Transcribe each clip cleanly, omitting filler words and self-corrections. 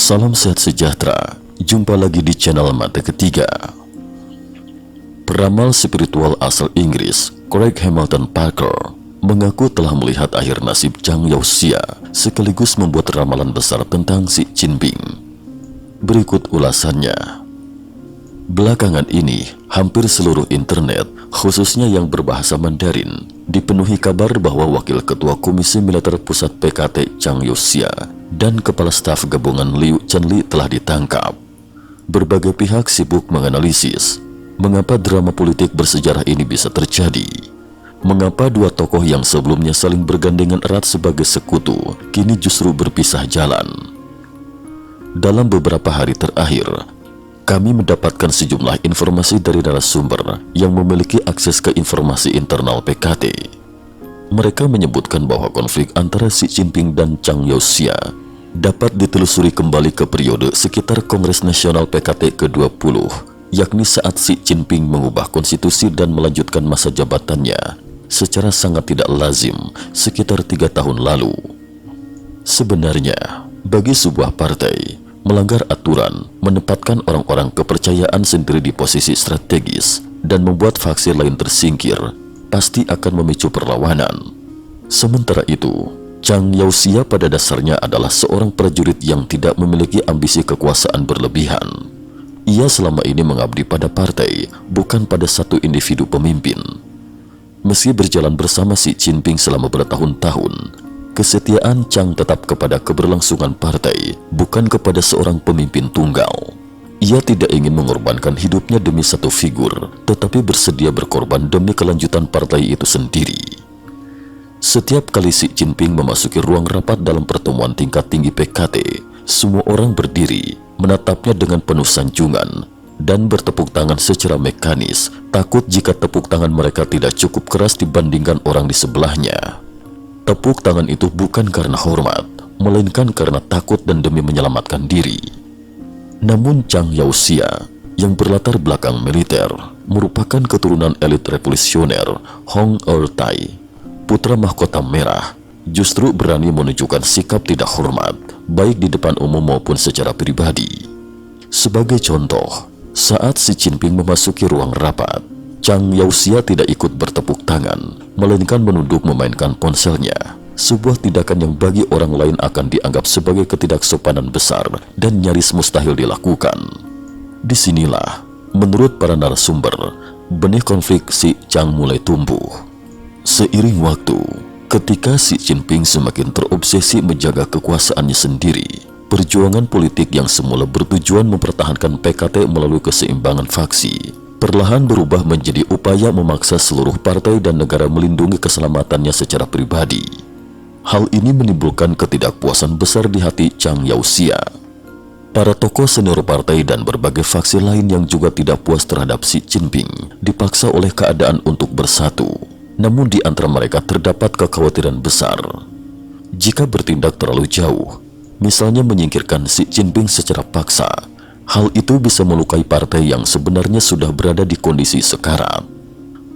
Salam sehat sejahtera, jumpa lagi di channel Mata Ketiga. Peramal spiritual asal Inggris, Craig Hamilton Parker, mengaku telah melihat akhir nasib Zhang Yaoxia, sekaligus membuat ramalan besar tentang Xi Jinping. Berikut ulasannya. Belakangan ini, hampir seluruh internet, khususnya yang berbahasa Mandarin, dipenuhi kabar bahwa Wakil Ketua Komisi Militer Pusat PKT Zhang Yaoxia dan Kepala Staf Gabungan Liu Chenli telah ditangkap. Berbagai pihak sibuk menganalisis mengapa drama politik bersejarah ini bisa terjadi. Mengapa dua tokoh yang sebelumnya saling bergandengan erat sebagai sekutu kini justru berpisah jalan. Dalam beberapa hari terakhir, kami mendapatkan sejumlah informasi dari narasumber yang memiliki akses ke informasi internal PKT. Mereka menyebutkan bahwa konflik antara Xi Jinping dan Zhang Yaoxia dapat ditelusuri kembali ke periode sekitar Kongres Nasional PKT ke-20, yakni saat Xi Jinping mengubah konstitusi dan melanjutkan masa jabatannya secara sangat tidak lazim sekitar 3 tahun lalu. Sebenarnya, bagi sebuah partai, melanggar aturan, menempatkan orang-orang kepercayaan sendiri di posisi strategis, dan membuat faksi lain tersingkir, pasti akan memicu perlawanan. Sementara itu, Zhang Yaoxia pada dasarnya adalah seorang prajurit yang tidak memiliki ambisi kekuasaan berlebihan. Ia selama ini mengabdi pada partai, bukan pada satu individu pemimpin. Meski berjalan bersama Xi Jinping selama bertahun-tahun, kesetiaan Zhang tetap kepada keberlangsungan partai, bukan kepada seorang pemimpin tunggal. Ia tidak ingin mengorbankan hidupnya demi satu figur, tetapi bersedia berkorban demi kelanjutan partai itu sendiri. Setiap kali Xi Jinping memasuki ruang rapat dalam pertemuan tingkat tinggi PKT, semua orang berdiri, menatapnya dengan penuh sanjungan, dan bertepuk tangan secara mekanis, takut jika tepuk tangan mereka tidak cukup keras dibandingkan orang di sebelahnya. Tepuk tangan itu bukan karena hormat, melainkan karena takut dan demi menyelamatkan diri. Namun Zhang Yaoxia, yang berlatar belakang militer, merupakan keturunan elit revolusioner Hong Ertai, putra mahkota merah, justru berani menunjukkan sikap tidak hormat, baik di depan umum maupun secara pribadi. Sebagai contoh, saat Xi Jinping memasuki ruang rapat, Zhang Yaoxia tidak ikut bertepuk tangan, melainkan menunduk memainkan ponselnya, sebuah tindakan yang bagi orang lain akan dianggap sebagai ketidaksopanan besar dan nyaris mustahil dilakukan. Disinilah, menurut para narasumber, benih konflik Xi Zhang mulai tumbuh. Seiring waktu, ketika Xi Jinping semakin terobsesi menjaga kekuasaannya sendiri, perjuangan politik yang semula bertujuan mempertahankan PKT melalui keseimbangan faksi, perlahan berubah menjadi upaya memaksa seluruh partai dan negara melindungi keselamatannya secara pribadi. Hal ini menimbulkan ketidakpuasan besar di hati Zhang Yaoxia. Para tokoh senior partai dan berbagai faksi lain yang juga tidak puas terhadap Xi Jinping dipaksa oleh keadaan untuk bersatu. Namun di antara mereka terdapat kekhawatiran besar. Jika bertindak terlalu jauh, misalnya menyingkirkan Xi Jinping secara paksa, hal itu bisa melukai partai yang sebenarnya sudah berada di kondisi sekarat.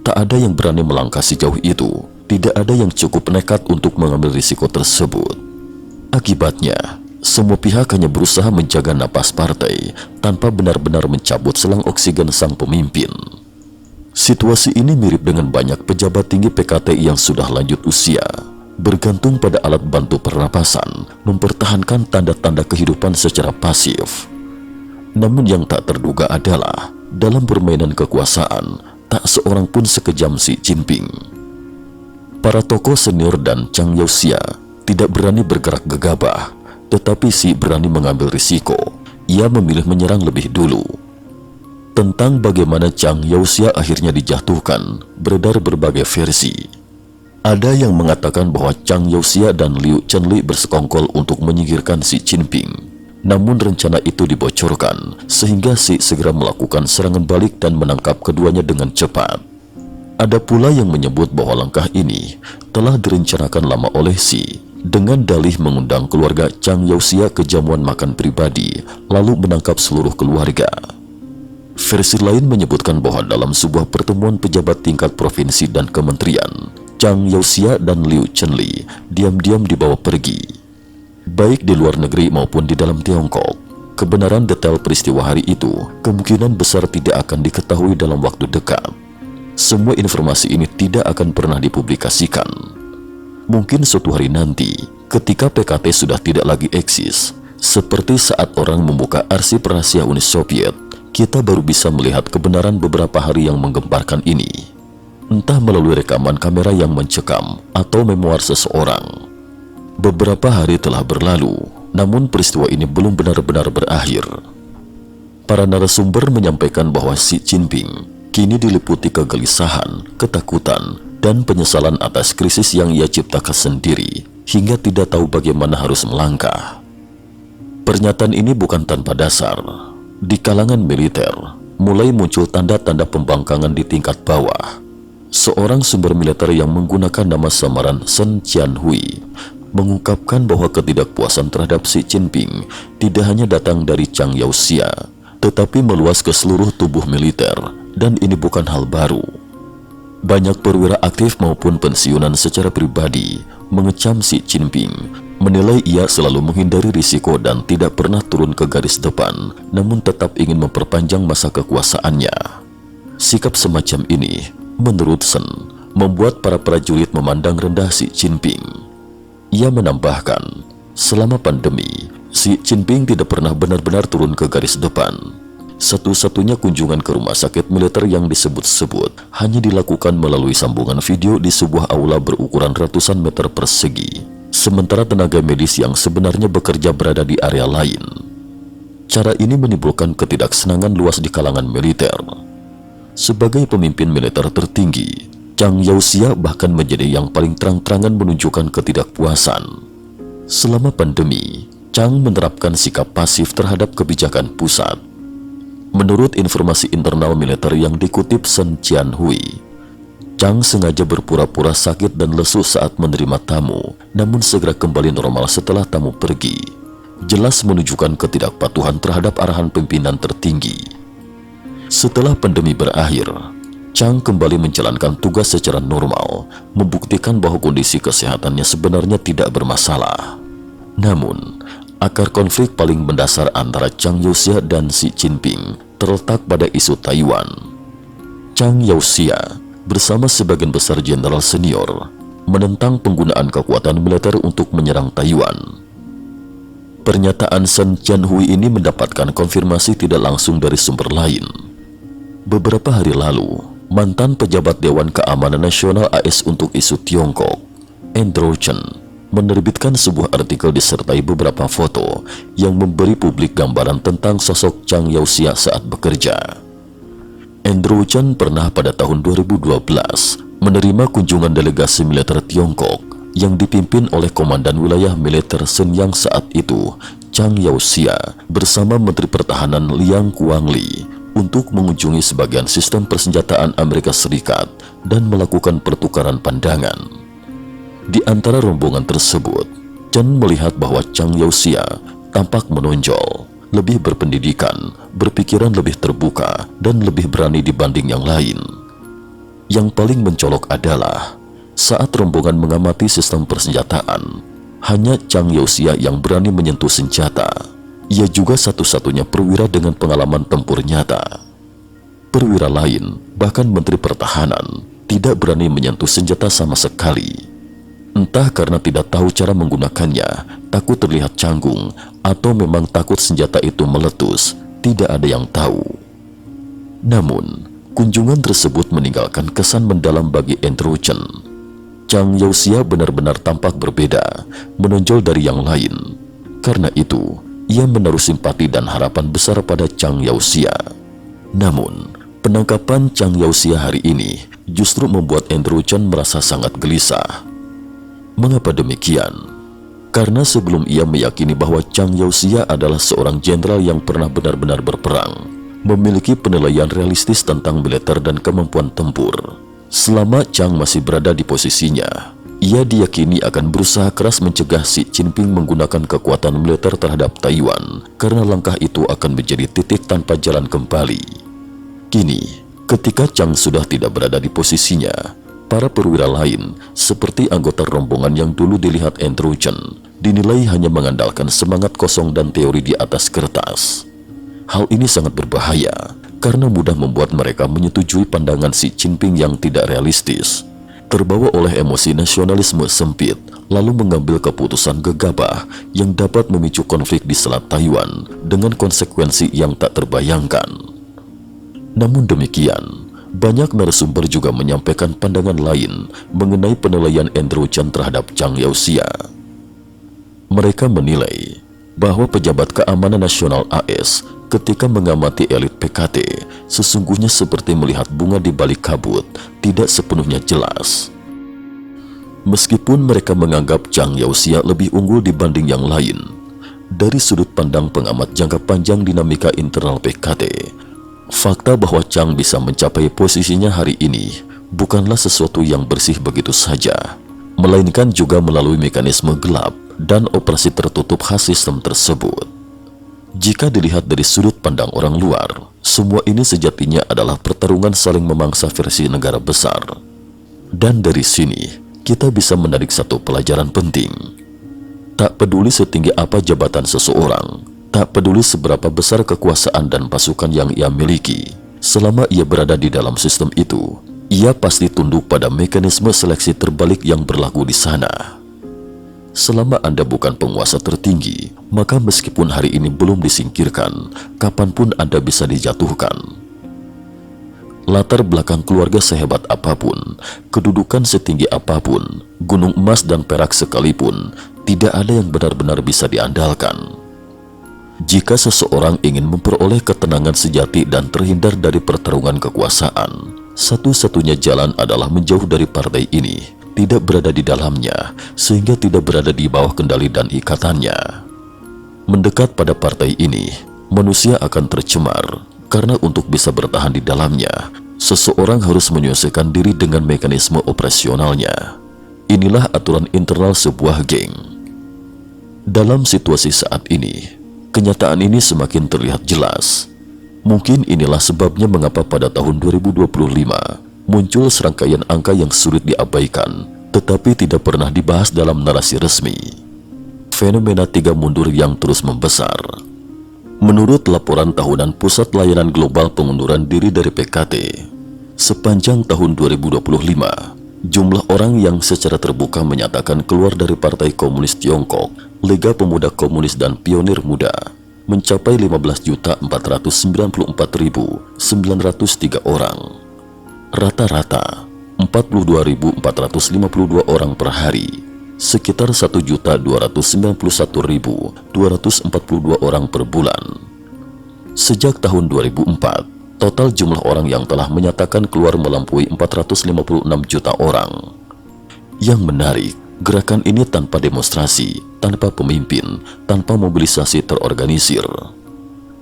Tak ada yang berani melangkah sejauh itu, tidak ada yang cukup nekat untuk mengambil risiko tersebut. Akibatnya, semua pihak hanya berusaha menjaga napas partai tanpa benar-benar mencabut selang oksigen sang pemimpin. Situasi ini mirip dengan banyak pejabat tinggi PKT yang sudah lanjut usia, bergantung pada alat bantu pernapasan, mempertahankan tanda-tanda kehidupan secara pasif. Namun yang tak terduga adalah, dalam permainan kekuasaan, tak seorang pun sekejam Xi Jinping. Para tokoh senior dan Zhang Yaoxia tidak berani bergerak gegabah, tetapi Xi berani mengambil risiko. Ia memilih menyerang lebih dulu. Tentang bagaimana Zhang Yaoxia akhirnya dijatuhkan, beredar berbagai versi. Ada yang mengatakan bahwa Zhang Yaoxia dan Liu Chenli bersekongkol untuk menyingkirkan Xi Jinping. Namun rencana itu dibocorkan, sehingga Xi segera melakukan serangan balik dan menangkap keduanya dengan cepat. Ada pula yang menyebut bahwa langkah ini telah direncanakan lama oleh Xi, dengan dalih mengundang keluarga Zhang Yaoxia ke jamuan makan pribadi, lalu menangkap seluruh keluarga. Versi lain menyebutkan bahwa dalam sebuah pertemuan pejabat tingkat provinsi dan kementerian, Zhang Yaoxia dan Liu Chenli diam-diam dibawa pergi. Baik di luar negeri maupun di dalam Tiongkok, kebenaran detail peristiwa hari itu kemungkinan besar tidak akan diketahui dalam waktu dekat. Semua informasi ini tidak akan pernah dipublikasikan. Mungkin suatu hari nanti, ketika PKT sudah tidak lagi eksis, seperti saat orang membuka arsip rahasia Uni Soviet, kita baru bisa melihat kebenaran beberapa hari yang menggemparkan ini. Entah melalui rekaman kamera yang mencekam atau memoir seseorang. Beberapa hari telah berlalu, namun peristiwa ini belum benar-benar berakhir. Para narasumber menyampaikan bahwa Xi Jinping kini diliputi kegelisahan, ketakutan, dan penyesalan atas krisis yang ia ciptakan sendiri, hingga tidak tahu bagaimana harus melangkah. Pernyataan ini bukan tanpa dasar. Di kalangan militer, mulai muncul tanda-tanda pembangkangan di tingkat bawah. Seorang sumber militer yang menggunakan nama samaran Shen Jianhui mengungkapkan bahwa ketidakpuasan terhadap Xi Jinping tidak hanya datang dari Zhang Yaoxia, tetapi meluas ke seluruh tubuh militer, dan ini bukan hal baru. Banyak perwira aktif maupun pensiunan secara pribadi mengecam Xi Jinping, menilai ia selalu menghindari risiko dan tidak pernah turun ke garis depan, namun tetap ingin memperpanjang masa kekuasaannya. Sikap semacam ini, menurut Shen, membuat para prajurit memandang rendah Xi Jinping. Ia menambahkan, selama pandemi, Xi Jinping tidak pernah benar-benar turun ke garis depan. Satu-satunya kunjungan ke rumah sakit militer yang disebut-sebut hanya dilakukan melalui sambungan video di sebuah aula berukuran ratusan meter persegi, sementara tenaga medis yang sebenarnya bekerja berada di area lain. Cara ini menimbulkan ketidaksenangan luas di kalangan militer. Sebagai pemimpin militer tertinggi, Zhang Yaoxia bahkan menjadi yang paling terang-terangan menunjukkan ketidakpuasan. Selama pandemi, Zhang menerapkan sikap pasif terhadap kebijakan pusat. Menurut informasi internal militer yang dikutip Shen Jianhui, Zhang sengaja berpura-pura sakit dan lesu saat menerima tamu, namun segera kembali normal setelah tamu pergi. Jelas menunjukkan ketidakpatuhan terhadap arahan pimpinan tertinggi. Setelah pandemi berakhir, Zhang kembali menjalankan tugas secara normal, membuktikan bahwa kondisi kesehatannya sebenarnya tidak bermasalah. Namun, akar konflik paling mendasar antara Zhang Yaoxia dan Xi Jinping terletak pada isu Taiwan. Zhang Yaoxia bersama sebagian besar jenderal senior menentang penggunaan kekuatan militer untuk menyerang Taiwan. Pernyataan Shen Jianhui ini mendapatkan konfirmasi tidak langsung dari sumber lain. Beberapa hari lalu, mantan pejabat Dewan Keamanan Nasional AS untuk isu Tiongkok, Andrew Chen, menerbitkan sebuah artikel disertai beberapa foto yang memberi publik gambaran tentang sosok Zhang Yaoxia saat bekerja. Andrew Chen pernah pada tahun 2012 menerima kunjungan delegasi militer Tiongkok yang dipimpin oleh Komandan Wilayah Militer Shenyang saat itu, Zhang Yaoxia, bersama Menteri Pertahanan Liang Guangli, untuk mengunjungi sebagian sistem persenjataan Amerika Serikat dan melakukan pertukaran pandangan. Di antara rombongan tersebut, Chen melihat bahwa Zhang Yaoxia tampak menonjol, lebih berpendidikan, berpikiran lebih terbuka, dan lebih berani dibanding yang lain. Yang paling mencolok adalah saat rombongan mengamati sistem persenjataan, hanya Zhang Yaoxia yang berani menyentuh senjata. Ia juga satu-satunya perwira dengan pengalaman tempur nyata. Perwira lain, bahkan Menteri Pertahanan, tidak berani menyentuh senjata sama sekali. Entah karena tidak tahu cara menggunakannya, takut terlihat canggung, atau memang takut senjata itu meletus, tidak ada yang tahu. Namun, kunjungan tersebut meninggalkan kesan mendalam bagi Andrew Chen. Zhang Yaoxia benar-benar tampak berbeda, menonjol dari yang lain. Karena itu, ia menaruh simpati dan harapan besar pada Zhang Yaoxia. Namun, penangkapan Zhang Yaoxia hari ini justru membuat Andrew Chen merasa sangat gelisah. Mengapa demikian? Karena sebelum ia meyakini bahwa Zhang Yaoxia adalah seorang jenderal yang pernah benar-benar berperang, memiliki penilaian realistis tentang militer dan kemampuan tempur. Selama Zhang masih berada di posisinya, ia diyakini akan berusaha keras mencegah Xi Jinping menggunakan kekuatan militer terhadap Taiwan, karena langkah itu akan menjadi titik tanpa jalan kembali. Kini, ketika Zhang sudah tidak berada di posisinya, para perwira lain, seperti anggota rombongan yang dulu dilihat Andrew Chen, dinilai hanya mengandalkan semangat kosong dan teori di atas kertas. Hal ini sangat berbahaya karena mudah membuat mereka menyetujui pandangan Xi Jinping yang tidak realistis, terbawa oleh emosi nasionalisme sempit, lalu mengambil keputusan gegabah yang dapat memicu konflik di Selat Taiwan dengan konsekuensi yang tak terbayangkan. Namun demikian, banyak narasumber juga menyampaikan pandangan lain mengenai penilaian Andrew Chan terhadap Zhang Yaoxia. Mereka menilai bahwa pejabat keamanan nasional AS ketika mengamati elit PKT sesungguhnya seperti melihat bunga di balik kabut, tidak sepenuhnya jelas. Meskipun mereka menganggap Zhang Yaoxia lebih unggul dibanding yang lain, dari sudut pandang pengamat jangka panjang dinamika internal PKT, fakta bahwa Zhang bisa mencapai posisinya hari ini bukanlah sesuatu yang bersih begitu saja, melainkan juga melalui mekanisme gelap dan operasi tertutup khas sistem tersebut. Jika dilihat dari sudut pandang orang luar, semua ini sejatinya adalah pertarungan saling memangsa versi negara besar. Dan dari sini, kita bisa menarik satu pelajaran penting. Tak peduli setinggi apa jabatan seseorang, tak peduli seberapa besar kekuasaan dan pasukan yang ia miliki, selama ia berada di dalam sistem itu, ia pasti tunduk pada mekanisme seleksi terbalik yang berlaku di sana. Selama Anda bukan penguasa tertinggi, maka meskipun hari ini belum disingkirkan, kapanpun Anda bisa dijatuhkan. Latar belakang keluarga sehebat apapun, kedudukan setinggi apapun, gunung emas dan perak sekalipun, tidak ada yang benar-benar bisa diandalkan. Jika seseorang ingin memperoleh ketenangan sejati dan terhindar dari pertarungan kekuasaan, satu-satunya jalan adalah menjauh dari partai ini, tidak berada di dalamnya, sehingga tidak berada di bawah kendali dan ikatannya. Mendekat pada partai ini, manusia akan tercemar, karena untuk bisa bertahan di dalamnya, seseorang harus menyelesaikan diri dengan mekanisme operasionalnya. Inilah aturan internal sebuah geng. Dalam situasi saat ini, kenyataan ini semakin terlihat jelas. Mungkin inilah sebabnya mengapa pada tahun 2025 muncul serangkaian angka yang sulit diabaikan, tetapi tidak pernah dibahas dalam narasi resmi. Fenomena 3 mundur yang terus membesar. Menurut laporan tahunan Pusat Layanan Global Pengunduran Diri dari PKT, sepanjang tahun 2025, jumlah orang yang secara terbuka menyatakan keluar dari Partai Komunis Tiongkok, Liga Pemuda Komunis dan Pionir Muda mencapai 15.494.903 orang. Rata-rata 42.452 orang per hari, sekitar 1.291.242 orang per bulan. Sejak tahun 2004, total jumlah orang yang telah menyatakan keluar melampaui 456 juta orang. Yang menarik, gerakan ini tanpa demonstrasi, tanpa pemimpin, tanpa mobilisasi terorganisir.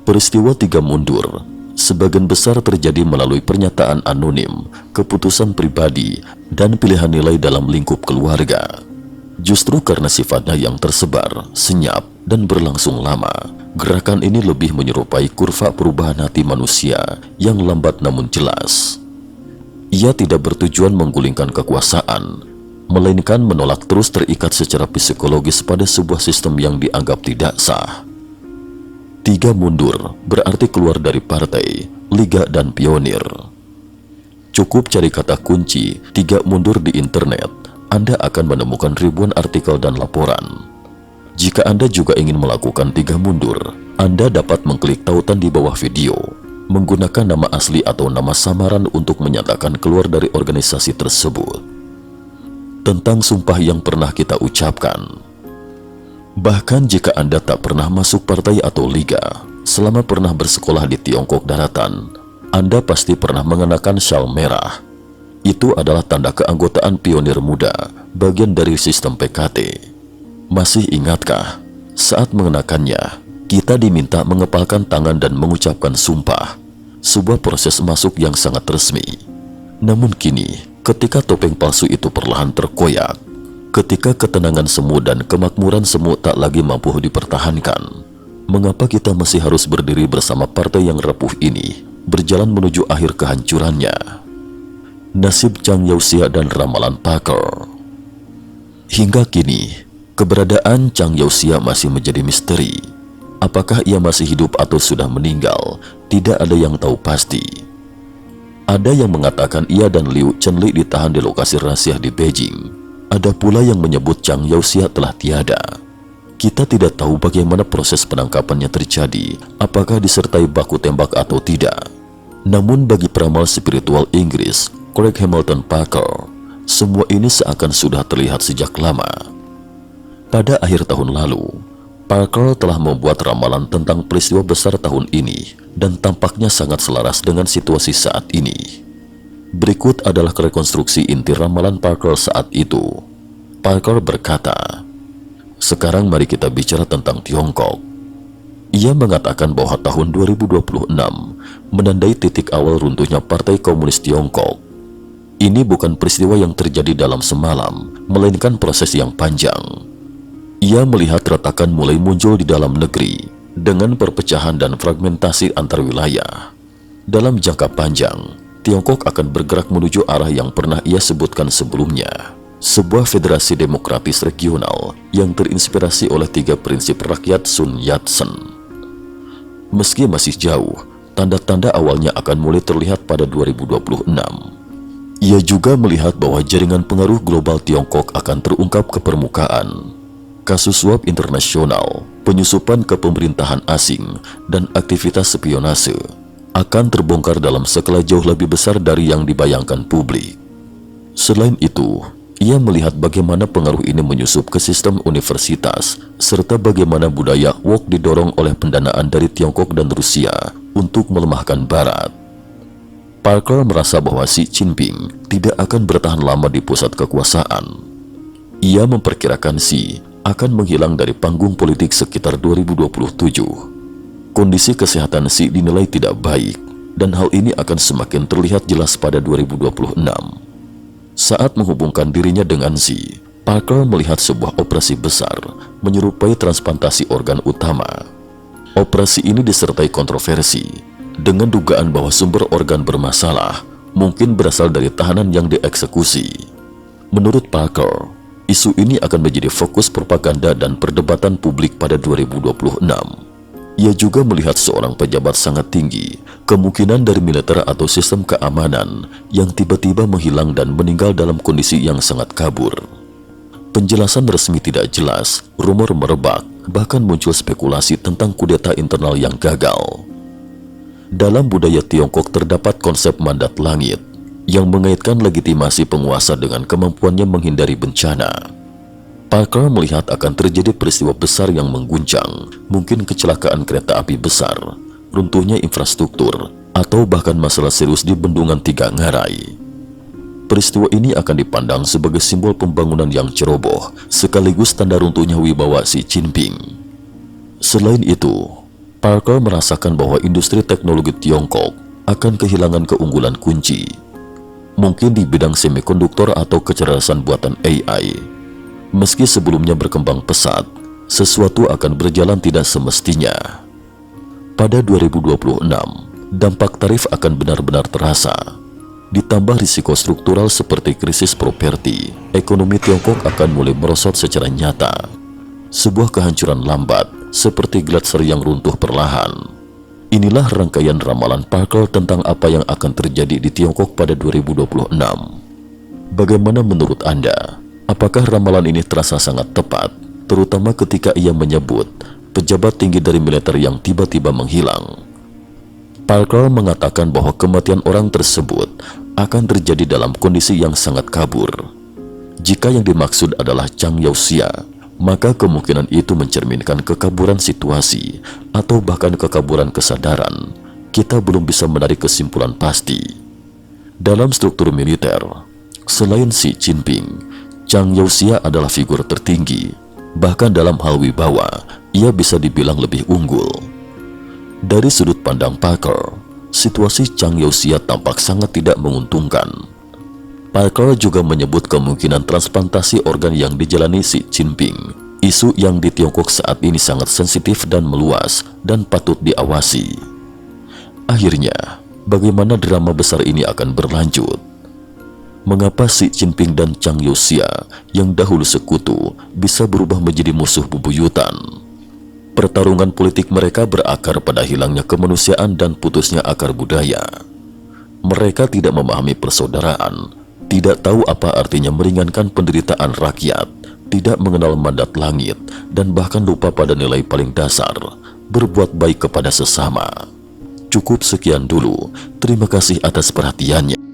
Peristiwa 3 mundur sebagian besar terjadi melalui pernyataan anonim, keputusan pribadi, dan pilihan nilai dalam lingkup keluarga. Justru karena sifatnya yang tersebar, senyap, dan berlangsung lama, gerakan ini lebih menyerupai kurva perubahan hati manusia yang lambat namun jelas. Ia tidak bertujuan menggulingkan kekuasaan, melainkan menolak terus terikat secara psikologis pada sebuah sistem yang dianggap tidak sah. 3 mundur berarti keluar dari partai, liga, dan pionir. Cukup cari kata kunci 3 mundur di internet, Anda akan menemukan ribuan artikel dan laporan. Jika Anda juga ingin melakukan 3 mundur, Anda dapat mengklik tautan di bawah video, menggunakan nama asli atau nama samaran untuk menyatakan keluar dari organisasi tersebut. Tentang sumpah yang pernah kita ucapkan. Bahkan jika Anda tak pernah masuk partai atau liga, selama pernah bersekolah di Tiongkok daratan, Anda pasti pernah mengenakan syal merah. Itu adalah tanda keanggotaan pionir muda, bagian dari sistem PKT. Masih ingatkah, saat mengenakannya, kita diminta mengepalkan tangan dan mengucapkan sumpah, sebuah proses masuk yang sangat resmi. Namun kini, ketika topeng palsu itu perlahan terkoyak, ketika ketenangan semu dan kemakmuran semu tak lagi mampu dipertahankan, mengapa kita masih harus berdiri bersama partai yang rapuh ini, berjalan menuju akhir kehancurannya? Nasib Zhang Yaoxia dan ramalan Parker. Hingga kini, Keberadaan Chang Youxia masih menjadi misteri. Apakah ia masih hidup atau sudah meninggal? Tidak ada yang tahu pasti. Ada yang mengatakan ia dan Liu Chenli ditahan di lokasi rahasia di Beijing. Ada pula yang menyebut Chang Youxia telah tiada. Kita tidak tahu bagaimana proses penangkapannya terjadi, apakah disertai baku tembak atau tidak. Namun bagi peramal spiritual Inggris, Craig Hamilton Parker, semua ini seakan sudah terlihat sejak lama. Pada akhir tahun lalu, Parker telah membuat ramalan tentang peristiwa besar tahun ini dan tampaknya sangat selaras dengan situasi saat ini. Berikut adalah rekonstruksi inti ramalan Parker saat itu. Parker berkata, "Sekarang mari kita bicara tentang Tiongkok." Ia mengatakan bahwa tahun 2026 menandai titik awal runtuhnya Partai Komunis Tiongkok. Ini bukan peristiwa yang terjadi dalam semalam, melainkan proses yang panjang. Ia melihat retakan mulai muncul di dalam negeri dengan perpecahan dan fragmentasi antar wilayah. Dalam jangka panjang, Tiongkok akan bergerak menuju arah yang pernah ia sebutkan sebelumnya, sebuah federasi demokratis regional yang terinspirasi oleh 3 prinsip rakyat Sun Yat-sen. Meski masih jauh, tanda-tanda awalnya akan mulai terlihat pada 2026. Ia juga melihat bahwa jaringan pengaruh global Tiongkok akan terungkap ke permukaan. Kasus suap internasional, penyusupan ke pemerintahan asing, dan aktivitas spionase akan terbongkar dalam skala jauh lebih besar dari yang dibayangkan publik. Selain itu, ia melihat bagaimana pengaruh ini menyusup ke sistem universitas, serta bagaimana budaya woke didorong oleh pendanaan dari Tiongkok dan Rusia untuk melemahkan Barat. Parker merasa bahwa Xi Jinping tidak akan bertahan lama di pusat kekuasaan. Ia memperkirakan Xi akan menghilang dari panggung politik sekitar 2027. Kondisi kesehatan Xi dinilai tidak baik, dan hal ini akan semakin terlihat jelas pada 2026. Saat menghubungkan dirinya dengan Xi, Parker melihat sebuah operasi besar menyerupai transplantasi organ utama. Operasi ini disertai kontroversi, dengan dugaan bahwa sumber organ bermasalah mungkin berasal dari tahanan yang dieksekusi. Menurut Parker, isu ini akan menjadi fokus propaganda dan perdebatan publik pada 2026. Ia juga melihat seorang pejabat sangat tinggi, kemungkinan dari militer atau sistem keamanan, yang tiba-tiba menghilang dan meninggal dalam kondisi yang sangat kabur. Penjelasan resmi tidak jelas, rumor merebak, bahkan muncul spekulasi tentang kudeta internal yang gagal. Dalam budaya Tiongkok terdapat konsep mandat langit, yang mengaitkan legitimasi penguasa dengan kemampuannya menghindari bencana. Parker melihat akan terjadi peristiwa besar yang mengguncang, mungkin kecelakaan kereta api besar, runtuhnya infrastruktur, atau bahkan masalah serius di Bendungan Tiga Ngarai. Peristiwa ini akan dipandang sebagai simbol pembangunan yang ceroboh, sekaligus tanda runtuhnya wibawa Xi Jinping. Selain itu, Parker merasakan bahwa industri teknologi Tiongkok akan kehilangan keunggulan kunci, mungkin di bidang semikonduktor atau kecerdasan buatan AI. Meski sebelumnya berkembang pesat, sesuatu akan berjalan tidak semestinya. Pada 2026, dampak tarif akan benar-benar terasa. Ditambah risiko struktural seperti krisis properti, ekonomi Tiongkok akan mulai merosot secara nyata. Sebuah kehancuran lambat, seperti gletser yang runtuh perlahan. Inilah rangkaian ramalan Parker tentang apa yang akan terjadi di Tiongkok pada 2026. Bagaimana menurut Anda? Apakah ramalan ini terasa sangat tepat, terutama ketika ia menyebut pejabat tinggi dari militer yang tiba-tiba menghilang? Parker mengatakan bahwa kematian orang tersebut akan terjadi dalam kondisi yang sangat kabur. Jika yang dimaksud adalah Chang Youxia, maka kemungkinan itu mencerminkan kekaburan situasi atau bahkan kekaburan kesadaran. Kita belum bisa menarik kesimpulan pasti. Dalam struktur militer, selain Xi Jinping, Chang Youxia adalah figur tertinggi. Bahkan dalam hal wibawa, ia bisa dibilang lebih unggul. Dari sudut pandang Parker, situasi Chang Youxia tampak sangat tidak menguntungkan. Parker juga menyebut kemungkinan transplantasi organ yang dijalani Xi Jinping, isu yang di Tiongkok saat ini sangat sensitif dan meluas dan patut diawasi. Akhirnya, bagaimana drama besar ini akan berlanjut? Mengapa Xi Jinping dan Chang Youxia yang dahulu sekutu bisa berubah menjadi musuh bebuyutan? Pertarungan politik mereka berakar pada hilangnya kemanusiaan dan putusnya akar budaya. Mereka tidak memahami persaudaraan, tidak tahu apa artinya meringankan penderitaan rakyat, tidak mengenal mandat langit, dan bahkan lupa pada nilai paling dasar, berbuat baik kepada sesama. Cukup sekian dulu. Terima kasih atas perhatiannya.